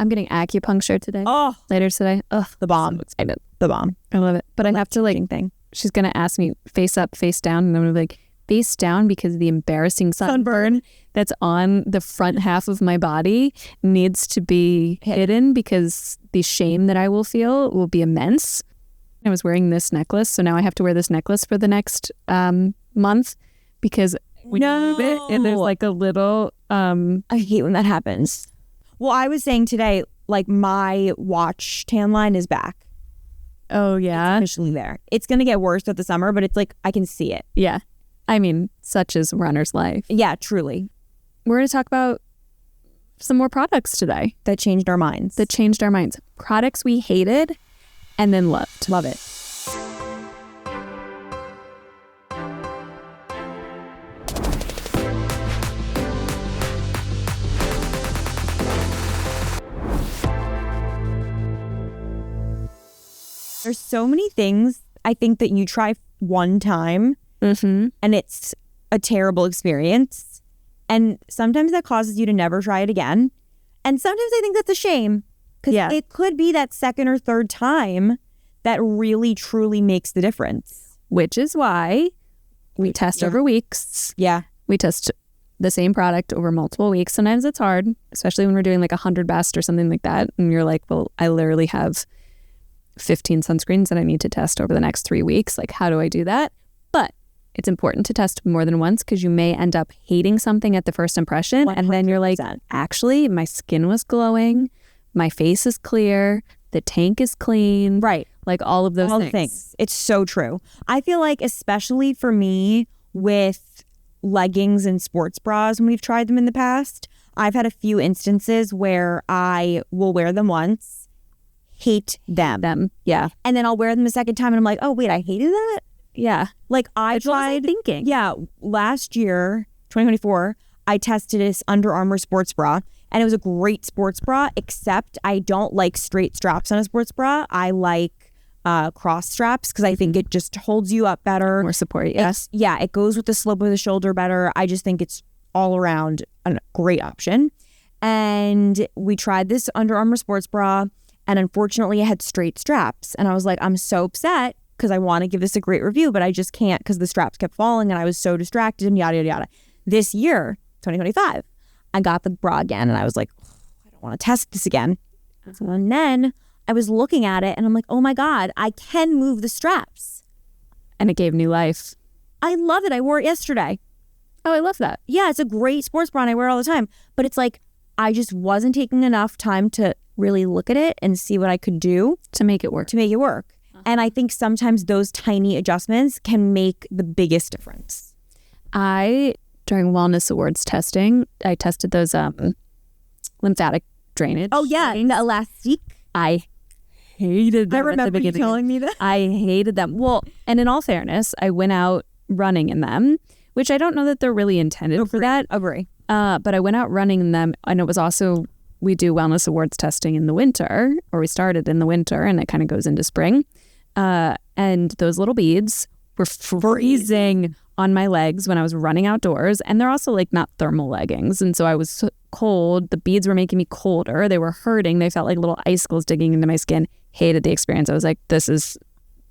I'm getting acupuncture today. Oh, Later today. Ugh, the bomb. so excited. The bomb. I love it. But I have to Thing. she's going to ask me face up, face down. And I'm going to be like, face down because the embarrassing sunburn that's on the front half of my body needs to be hidden because the shame that I will feel will be immense. I was wearing this necklace, so now I have to wear this necklace for the next month because when you move it, and there's like a little... I hate when that happens. Well, I was saying today, like my watch tan line is back. Oh, yeah? It's officially there. It's going to get worse throughout the summer, but it's like I can see it. Yeah. I mean, such is runner's life. Yeah, truly. We're going to talk about some more products today. That changed our minds. Products we hated and then loved. Love it. There's so many things I think that you try one time and it's a terrible experience. And sometimes that causes you to never try it again. And sometimes I think that's a shame because it could be that second or third time that really, truly makes the difference. Which is why we test over weeks. Yeah. We test the same product over multiple weeks. Sometimes it's hard, especially when we're doing like 100 best or something like that. And you're like, well, I literally have 15 sunscreens that I need to test over the next 3 weeks. Like, how do I do that? But it's important to test more than once because you may end up hating something at the first impression. 100%. And then you're like, actually, my skin was glowing. My face is clear. The tank is clean. Right. Like all of those things. It's so true. I feel like especially for me with leggings and sports bras when we've tried them in the past, I've had a few instances where I will wear them once, hate them. Yeah. And then I'll wear them a second time and I'm like, oh, wait, I hated that? Yeah. Like I tried thinking. Yeah. Last year, 2024, I tested this Under Armour sports bra and it was a great sports bra, except I don't like straight straps on a sports bra. I like cross straps because I think it just holds you up better. More support, yes. Yeah, it goes with the slope of the shoulder better. I just think it's all around a great option. And we tried this Under Armour sports bra and unfortunately it had straight straps. And I was like, I'm so upset because I want to give this a great review, but I just can't because the straps kept falling and I was so distracted and yada, yada, yada. This year, 2025, I got the bra again and I was like, oh, I don't want to test this again. And then I was looking at it and I'm like, oh my God, I can move the straps. And it gave new life. I love it. I wore it yesterday. Oh, I love that. Yeah, it's a great sports bra and I wear it all the time. But it's like, I just wasn't taking enough time to really look at it and see what I could do. To make it work. And I think sometimes those tiny adjustments can make the biggest difference. During Wellness Awards testing, I tested those lymphatic drainage. Oh, yeah. The elastic. I hated them. I remember you telling me that. I hated them. Well, and in all fairness, I went out running in them, which I don't know that they're really intended for that. Agree. But I went out running in them, and it was also, we do Wellness Awards testing in the winter, or we started in the winter, and it kind of goes into spring. And those little beads were freezing on my legs when I was running outdoors. And they're also like not thermal leggings. And so I was so cold. The beads were making me colder. They were hurting. They felt like little icicles digging into my skin. Hated the experience. I was like, this is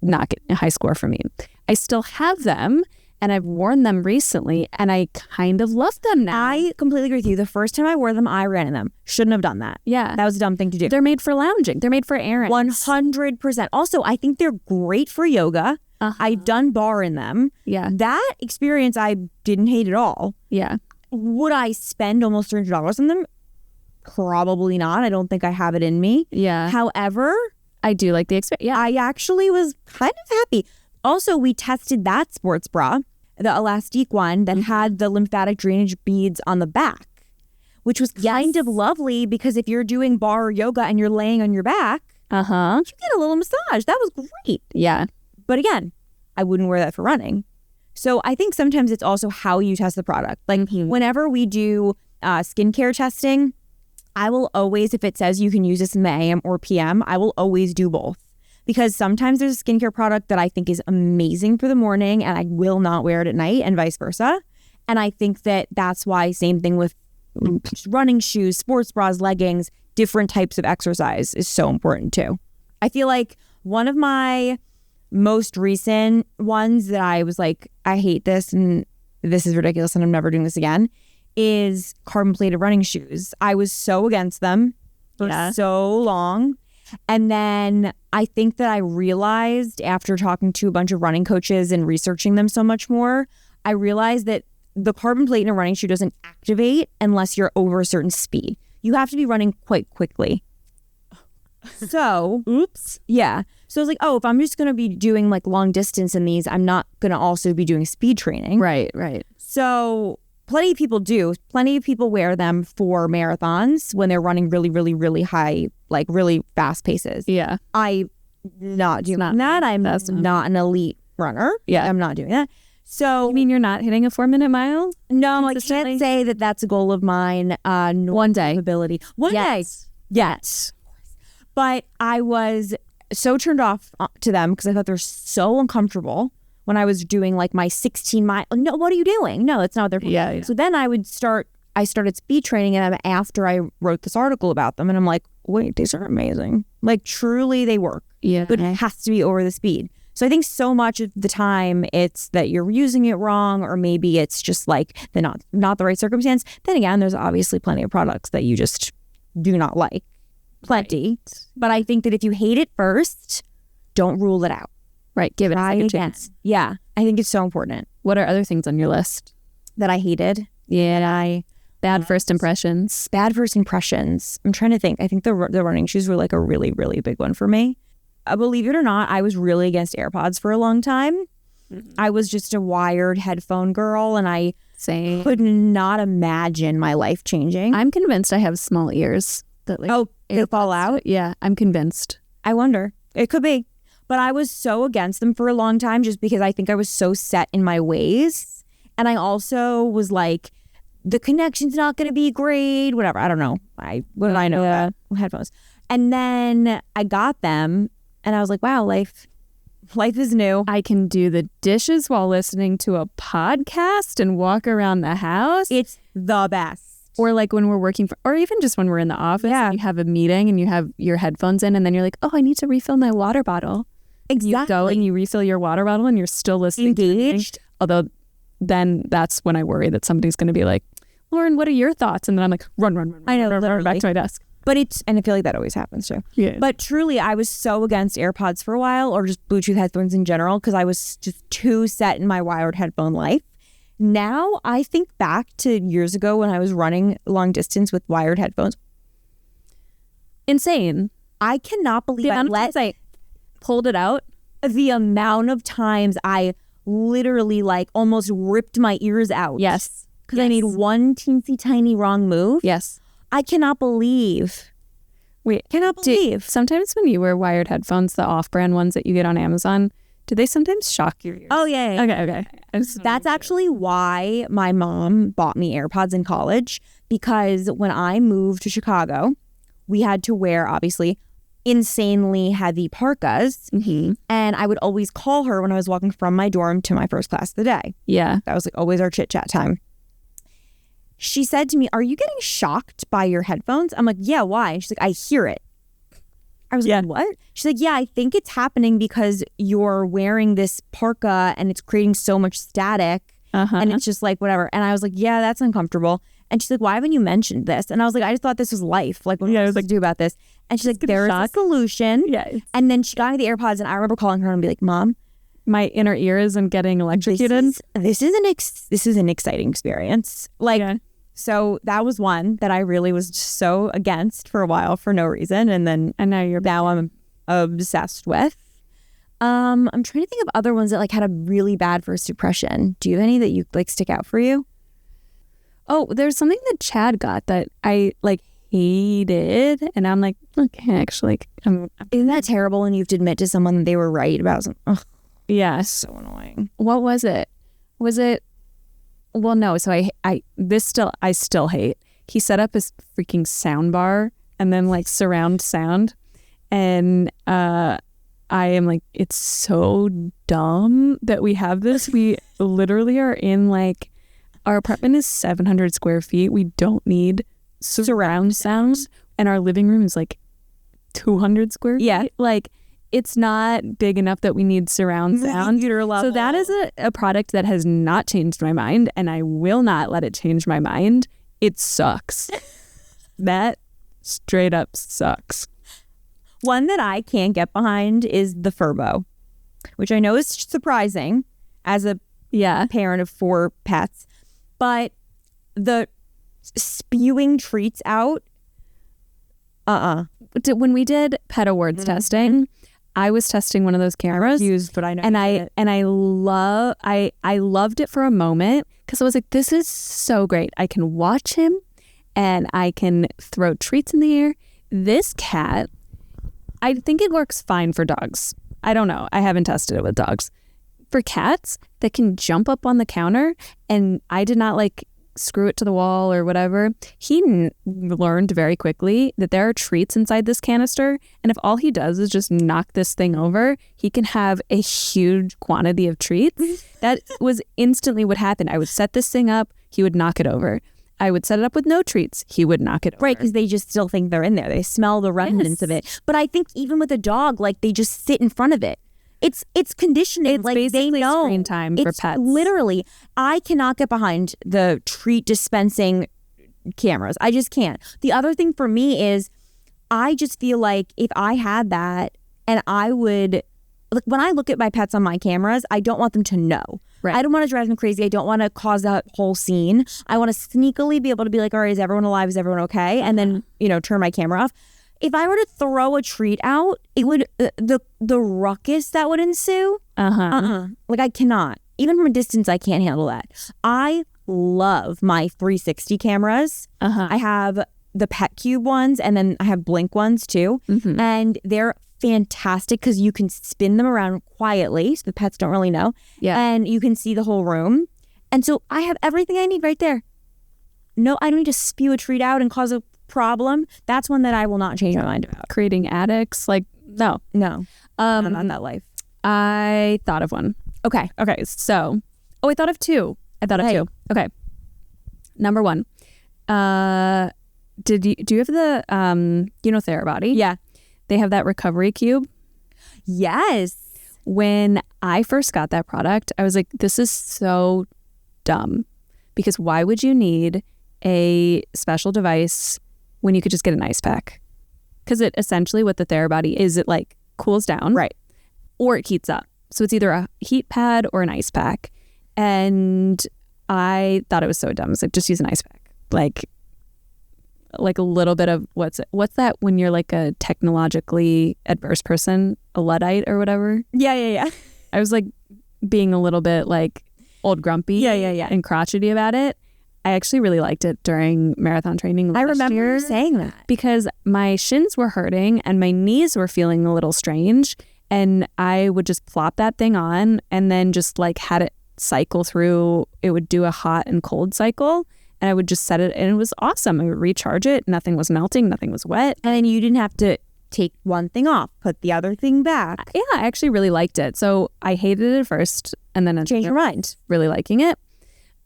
not getting a high score for me. I still have them and I've worn them recently and I kind of love them now. I completely agree with you. The first time I wore them, I ran in them. Shouldn't have done that. Yeah. That was a dumb thing to do. They're made for lounging. They're made for errands. 100%. Also, I think they're great for yoga. I've done bar in them. Yeah. That experience I didn't hate at all. Yeah. Would I spend almost $300 on them? Probably not. I don't think I have it in me. Yeah. However, I do like the experience. Yeah. I actually was kind of happy. Also, we tested that sports bra, the elastic one that had the lymphatic drainage beads on the back, which was kind of lovely because if you're doing bar or yoga and you're laying on your back, you get a little massage. That was great. Yeah. But again, I wouldn't wear that for running. So I think sometimes it's also how you test the product. Like whenever we do skincare testing, I will always, if it says you can use this in the AM or PM, I will always do both. Because sometimes there's a skincare product that I think is amazing for the morning and I will not wear it at night and vice versa. And I think that that's why, same thing with running shoes, sports bras, leggings, different types of exercise is so important too. I feel like one of my most recent ones that I was like, I hate this and this is ridiculous and I'm never doing this again, is carbon plated running shoes. I was so against them for so long. And then I think that I realized after talking to a bunch of running coaches and researching them so much more, I realized that the carbon plate in a running shoe doesn't activate unless you're over a certain speed. You have to be running quite quickly. So, oops. Yeah. So I was like, oh, if I'm just going to be doing like long distance in these, I'm not going to also be doing speed training. Right. So plenty of people do. Plenty of people wear them for marathons when they're running really, really, really high, like really fast paces. Yeah. I'm not doing that. I'm not an elite runner. Yeah. I'm not doing that. So you mean you're not hitting a 4-minute mile? No, I can't say that that's a goal of mine. One day. Ability. One day. Yes. But I was so turned off to them because I thought they're so uncomfortable when I was doing like my 16-mile. No, what are you doing? No, that's not what they're for. Yeah. So then I started speed training them after I wrote this article about them. And I'm like, wait, these are amazing. Like truly they work. Yeah. But it has to be over the speed. So I think so much of the time it's that you're using it wrong, or maybe it's just like the not the right circumstance. Then again, there's obviously plenty of products that you just do not like. Plenty. Right. But I think that if you hate it first, don't rule it out. Right. Give it a second chance. Yeah. I think it's so important. What are other things on your list that I hated? Yeah. Bad first impressions. Bad first impressions. I'm trying to think. I think the running shoes were like a really, really big one for me. Believe it or not, I was really against AirPods for a long time. Mm-hmm. I was just a wired headphone girl, and I could not imagine my life changing. I'm convinced I have small ears that they fall out. Yeah, I'm convinced. I wonder. It could be. But I was so against them for a long time just because I think I was so set in my ways. And I also was like, the connection's not going to be great, whatever. I don't know. What did I know about headphones? And then I got them. And I was like, wow, life is new. I can do the dishes while listening to a podcast and walk around the house. It's the best. Or like when we're working or even just when we're in the office, you have a meeting and you have your headphones in and then you're like, oh, I need to refill my water bottle. Exactly. You go and you refill your water bottle and you're still listening. Engaged. Although then that's when I worry that somebody's going to be like, Lauren, what are your thoughts? And then I'm like, run. I know, run back to my desk. But and I feel like that always happens too. Yeah. But truly, I was so against AirPods for a while, or just Bluetooth headphones in general, because I was just too set in my wired headphone life. Now, I think back to years ago when I was running long distance with wired headphones. Insane. I cannot believe I pulled it out. The amount of times I literally like almost ripped my ears out. Yes. Because I made one teensy tiny wrong move. Yes. I cannot believe. Sometimes when you wear wired headphones, the off-brand ones that you get on Amazon, do they sometimes shock your ears? Oh, yeah. Okay. That's actually why my mom bought me AirPods in college, because when I moved to Chicago, we had to wear, obviously, insanely heavy parkas. Mm-hmm. And I would always call her when I was walking from my dorm to my first class of the day. Yeah. That was like always our chit-chat time. She said to me, are you getting shocked by your headphones? I'm like, yeah, why? And she's like, I hear it. I was like, what? She's like, yeah, I think it's happening because you're wearing this parka and it's creating so much static. And it's just like, whatever. And I was like, yeah, that's uncomfortable. And she's like, why haven't you mentioned this? And I was like, I just thought this was life. Like, what was I do about this? And she's like, there is a solution. Yes. And then she got me the AirPods, and I remember calling her and be like, Mom, my inner ear isn't getting electrocuted. This is an exciting experience. So that was one that I really was just so against for a while for no reason. And now I'm obsessed with. I'm trying to think of other ones that like had a really bad first impression. Do you have any that you like stick out for you? Oh, there's something that Chad got that I like hated. And I'm like, okay, actually, isn't that terrible when you have to admit to someone that they were right about something? Ugh. Yeah. So annoying. What was it? Well, no. So I still hate. He set up his freaking sound bar and then like surround sound, and I am like, it's so dumb that we have this. We literally are in like, our apartment is 700 square feet. We don't need surround sounds. and our living room is like 200 square feet. Yeah. Like, it's not big enough that we need surround sound. So that is a product that has not changed my mind, and I will not let it change my mind. It sucks. That straight up sucks. One that I can't get behind is the Furbo, which I know is surprising as a parent of 4 pets, but the spewing treats out. When we did pet awards testing, I was testing one of those cameras. Used, but I know. And I loved it for a moment because I was like, this is so great. I can watch him and I can throw treats in the air. This cat, I think it works fine for dogs. I don't know. I haven't tested it with dogs. For cats that can jump up on the counter, and I did not like screw it to the wall or whatever, he learned very quickly that there are treats inside this canister, and if all he does is just knock this thing over, he can have a huge quantity of treats. That was instantly what happened. I would set this thing up, he would knock it over. I would set it up with no treats, he would knock it over. Right, because they just still think they're in there. They smell the remnants of it. But I think even with a dog, like, they just sit in front of it. It's conditioning. It's like, basically they know. Screen time for pets. Literally, I cannot get behind the treat dispensing cameras. I just can't. The other thing for me is I just feel like if I had that, and I would, like, when I look at my pets on my cameras, I don't want them to know. Right. I don't want to drive them crazy. I don't want to cause that whole scene. I want to sneakily be able to be like, all right, is everyone alive? Is everyone okay? And then, turn my camera off. If I were to throw a treat out, it would, the ruckus that would ensue. Like, I cannot. Even from a distance, I can't handle that. I love my 360 cameras. I have the Pet Cube ones, and then I have Blink ones too. And they're fantastic because you can spin them around quietly, so the pets don't really know. And you can see the whole room. And so I have everything I need right there. No, I don't need to spew a treat out and cause a problem. That's one that I will not change my mind about. Creating addicts, like, no. Not on that life. I thought of one. Okay, so, I thought of two. Okay. Number one, do you have the, Therabody? Yeah. They have that recovery cube. Yes. When I first got that product, I was like, this is so dumb, because why would you need a special device when you could just get an ice pack? Because it essentially, what the Therabody is, it like cools down, right, or it heats up. So it's either a heat pad or an ice pack. And I thought it was so dumb. It's like, just use an ice pack. Like a little bit of what's that when you're like a technologically adverse person, a Luddite or whatever? Yeah. I was like being a little bit like old grumpy, yeah, and crotchety about it. I actually really liked it during marathon training last year. I remember you saying that. Because my shins were hurting and my knees were feeling a little strange, and I would just plop that thing on and then just like had it cycle through. It would do a hot and cold cycle, and I would just set it, and it was awesome. I would recharge it. Nothing was melting. Nothing was wet. And then you didn't have to take one thing off, put the other thing back. Yeah, I actually really liked it. So I hated it at first, and then I changed your mind. Really liking it,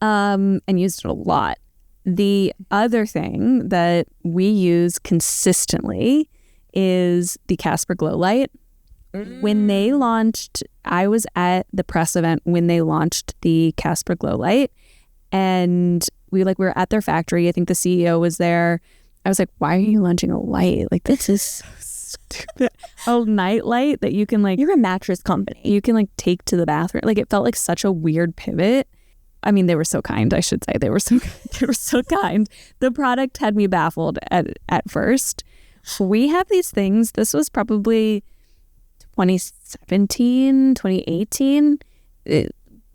and used it a lot. The other thing that we use consistently is the Casper Glow Light. When they launched, I was at the press event when they launched the Casper Glow Light, and we were at their factory. I think the CEO was there. I was like, why are you launching a light? Like, this is so stupid. A night light that you can you're a mattress company. You can take to the bathroom. Like, it felt like such a weird pivot. I mean, they were so kind, I should say. They were so kind. The product had me baffled at first. We have these things. This was probably 2017, 2018,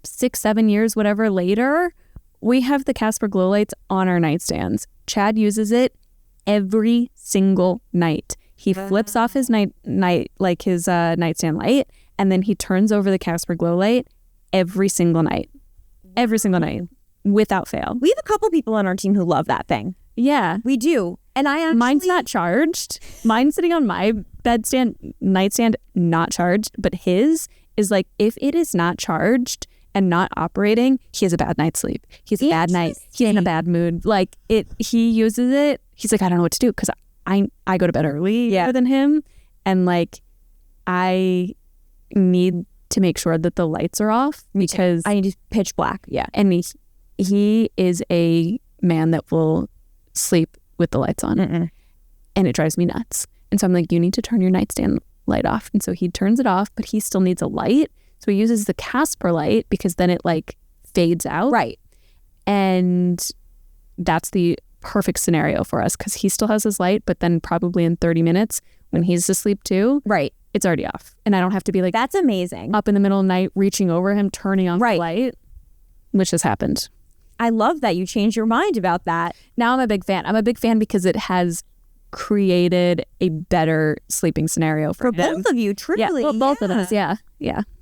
6-7 years, whatever later. We have the Casper Glow Lights on our nightstands. Chad uses it every single night. He flips off his nightstand light, and then he turns over the Casper Glow Light every single night. Every single night, without fail. We have a couple people on our team who love that thing. Yeah. We do. And mine's not charged. Mine's sitting on my nightstand, not charged. But his is if it is not charged and not operating, he has a bad night's sleep. He's a bad night. He's in a bad mood. He uses it. He's like, I don't know what to do, because I go to bed earlier than him, and like I need to make sure that the lights are off because I need to pitch black. Yeah. And he is a man that will sleep with the lights on. And it drives me nuts. And so I'm like, you need to turn your nightstand light off. And so he turns it off, but he still needs a light. So he uses the Casper light because then it like fades out. Right. And that's the perfect scenario for us because he still has his light, but then probably in 30 minutes when he's asleep too, right, it's already off. And I don't have to be like, that's amazing, up in the middle of the night, reaching over him, turning off the light, which has happened. I love that you changed your mind about that. Now I'm a big fan. I'm a big fan because it has created a better sleeping scenario for both of you, truly. Yeah, well, both of us. Yeah.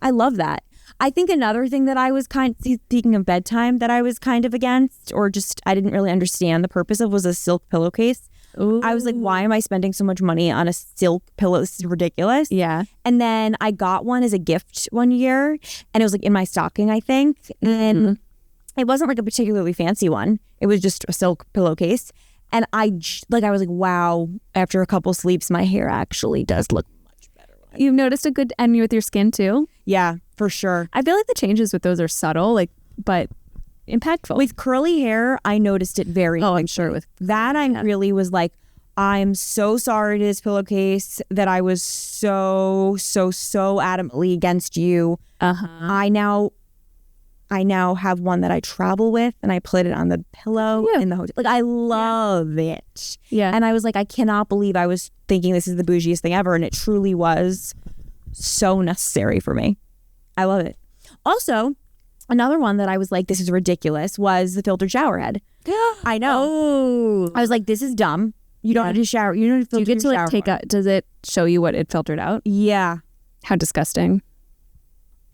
I love that. I think another thing that I was speaking of bedtime, that I was kind of against, or just I didn't really understand the purpose of, was a silk pillowcase. Ooh. I was like, why am I spending so much money on a silk pillow? This is ridiculous. Yeah. And then I got one as a gift one year, and it was like in my stocking, I think. And it wasn't like a particularly fancy one. It was just a silk pillowcase. And I was like, wow, after a couple sleeps, my hair actually does look much better. You've noticed a good, and with your skin too? Yeah, for sure. I feel like the changes with those are subtle, like, but impactful. With curly hair, I noticed it very quickly. I'm sure with that. I really was like, I'm so sorry to this pillowcase that I was so adamantly against you. I now have one that I travel with, and I put it on the pillow in the hotel. Like, I love it. Yeah. And I was like, I cannot believe I was thinking this is the bougiest thing ever. And it truly was so necessary for me. I love it. Also, another one that I was like, this is ridiculous, was the filtered shower head. I know. Oh. I was like, this is dumb. You don't need to shower. You don't need to filter your shower. Do you get to like does it show you what it filtered out? Yeah. How disgusting.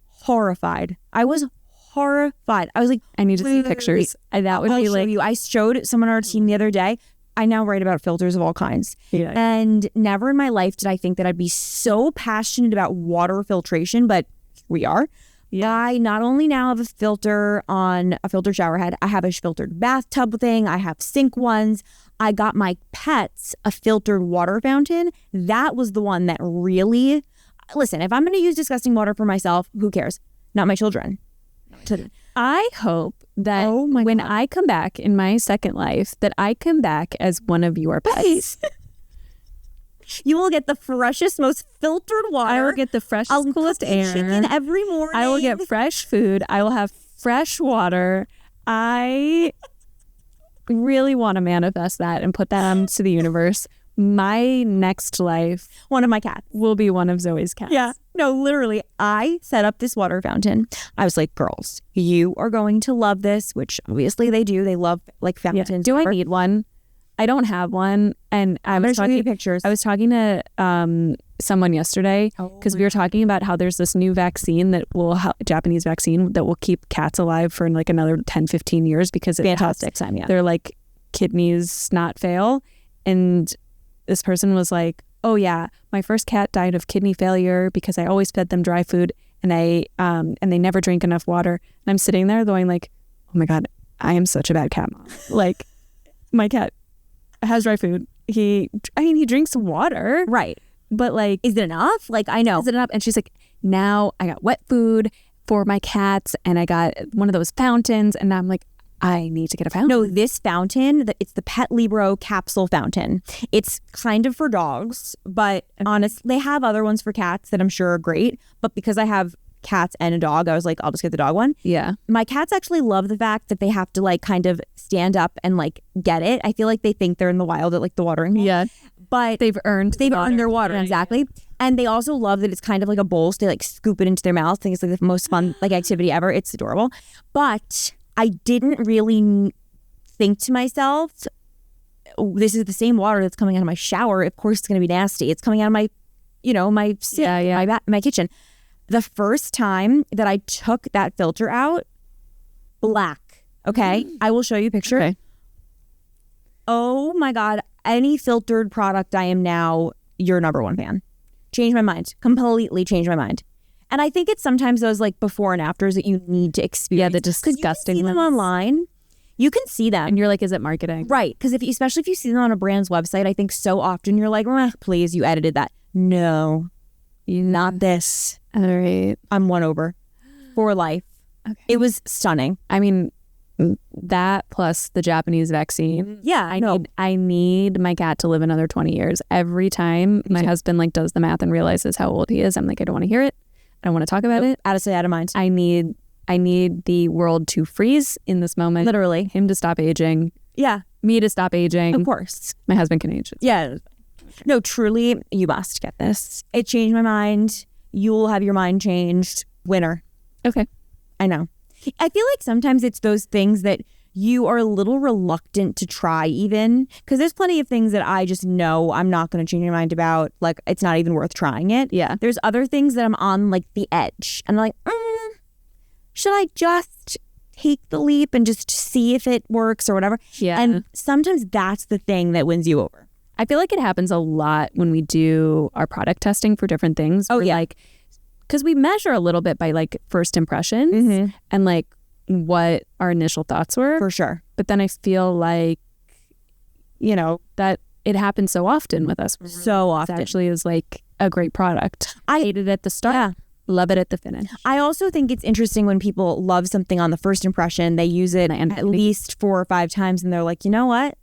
Horrified. I was horrified. I was like, I need to see pictures. That would be like, I showed someone on our team the other day. I now write about filters of all kinds. Yeah. And never in my life did I think that I'd be so passionate about water filtration, but we are. Yeah. I not only now have a filter on a filtered shower head, I have a filtered bathtub thing. I have sink ones. I got my pets a filtered water fountain. That was the one that really, listen, if I'm going to use disgusting water for myself, who cares? Not my children. I hope that when I come back in my second life, that I come back as one of your pets. You will get the freshest, most filtered water. I will get the freshest, coolest air. Chicken every morning. I will get fresh food. I will have fresh water. I really want to manifest that and put that into the universe. My next life, one of my cats will be one of Zoe's cats. Yeah. No, literally, I set up this water fountain. I was like, girls, you are going to love this, which obviously they do. They love like fountains. Yeah. Do I need one? I don't have one. And I was talking pictures. I was talking to someone yesterday because we were talking about how there's this new vaccine that will Japanese vaccine that will keep cats alive for like another 10, 15 years because it fantastic time. Yeah. Their like kidneys not fail. And this person was like, oh yeah, my first cat died of kidney failure because I always fed them dry food and they never drink enough water. And I'm sitting there going like, oh my God, I am such a bad cat mom. Like, my cat has dry food. He drinks water. Right. But like, is it enough? Like, I know. Is it enough? And she's like, now I got wet food for my cats and I got one of those fountains. And I'm like, I need to get a fountain. No, this fountain, it's the Pet Libro capsule fountain. It's kind of for dogs, but honestly, they have other ones for cats that I'm sure are great. But because I have cats and a dog, I was like, I'll just get the dog one. Yeah. My cats actually love the fact that they have to like kind of stand up and like get it. I feel like they think they're in the wild at like the watering hole. Yeah. But they've earned their water. Exactly. And they also love that it's kind of like a bowl, so they like scoop it into their mouth. I think it's like the most fun like activity ever. It's adorable. But I didn't really think to myself, this is the same water that's coming out of my shower. Of course, it's going to be nasty. It's coming out of my, my sink, my kitchen. The first time that I took that filter out, black. Okay, I will show you a picture. Okay. Oh my God! Any filtered product, I am now your number one fan. Changed my mind. Completely changed my mind. And I think it's sometimes those like before and afters that you need to experience. Yeah, the disgusting ones. You can see them online. You can see them. And you're like, is it marketing? Right. Because especially if you see them on a brand's website, I think so often you're like, please, you edited that. No, not this. All right. I'm won over for life. Okay. It was stunning. I mean, that plus the Japanese vaccine. Yeah, I need my cat to live another 20 years. Every time my husband like does the math and realizes how old he is, I'm like, I don't want to hear it. I don't want to talk about it. Out of sight, out of mind. I need the world to freeze in this moment. Literally. Him to stop aging. Yeah. Me to stop aging. Of course. My husband can age. Yeah. No, truly, you must get this. It changed my mind. You will have your mind changed. Winner. Okay. I know. I feel like sometimes it's those things that you are a little reluctant to try even, because there's plenty of things that I just know I'm not going to change my mind about. Like, it's not even worth trying it. Yeah. There's other things that I'm on like the edge. And I'm like, should I just take the leap and just see if it works or whatever? Yeah. And sometimes that's the thing that wins you over. I feel like it happens a lot when we do our product testing for different things. Oh, yeah. Like, because we measure a little bit by like first impressions and like what our initial thoughts were. For sure. But then I feel like, you know, that it happens so often with us. So often. It actually is like a great product. I hated it at the start. Yeah. Love it at the finish. I also think it's interesting when people love something on the first impression, they use it at least 4 or 5 times and they're like, you know what?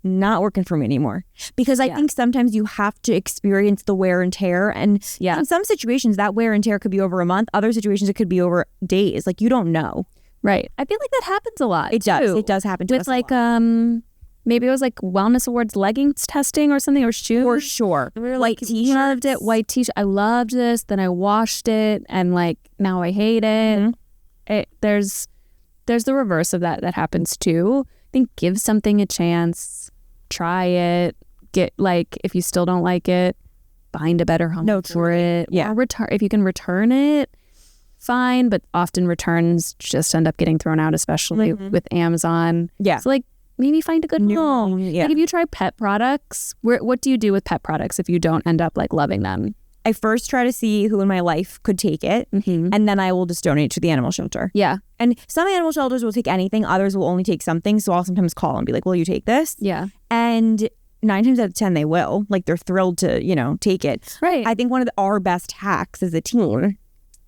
Not working for me anymore. Because I think sometimes you have to experience the wear and tear. And in some situations, that wear and tear could be over a month. Other situations, it could be over days. Like, you don't know. Right. I feel like that happens a lot. It does. It does happen to us with like, maybe it was like Wellness Awards leggings testing or something, or shoes. For sure. We were like, loved it. White t-shirt. I loved this. Then I washed it and like, now I hate it. There's the reverse of that happens too. I think give something a chance. Try it. Get like, if you still don't like it, find a better home for it. Yeah. Or if you can return it, fine. But often returns just end up getting thrown out, especially with Amazon. Yeah. So like maybe find a good home. Yeah. Like if you try pet products, what do you do with pet products if you don't end up like loving them? I first try to see who in my life could take it, and then I will just donate to the animal shelter. Yeah. And some animal shelters will take anything. Others will only take something. So I'll sometimes call and be like, will you take this? Yeah. And 9 times out of 10, they will. Like, they're thrilled to, take it. Right. I think one of our best hacks as a team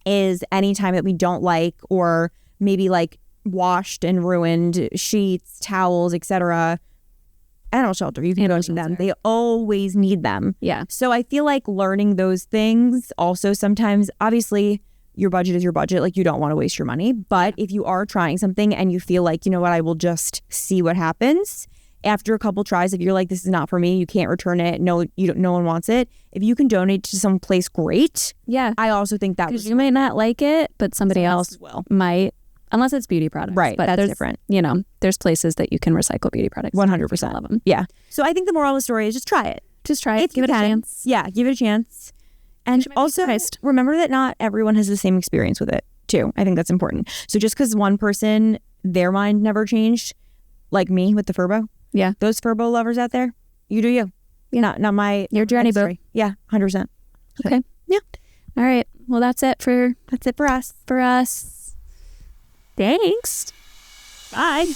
is anytime that we don't like, or maybe like washed and ruined sheets, towels, etc., animal shelter, you can go to them. They always need them. Yeah. So I feel like learning those things also sometimes, obviously, your budget is your budget. Like, you don't want to waste your money. But if you are trying something and you feel like, you know what, I will just see what happens. After a couple tries, if you're like, this is not for me, you can't return it. No, no one wants it. If you can donate to some place, great. Yeah. I also think that because you might not like it, but somebody else might. Unless it's beauty products. Right. But that's different. There's places that you can recycle beauty products. 100%. Love them. Yeah. So I think the moral of the story is just try it. Just try it. Give it a chance. Yeah. Give it a chance. And also remember that not everyone has the same experience with it too. I think that's important. So just because one person, their mind never changed, like me with the Furbo. Yeah. Those Furbo lovers out there, you do you. Yeah. Not my your journey, boo. Yeah. 100%. Okay. Yeah. All right. Well, that's it for us. Thanks. Bye.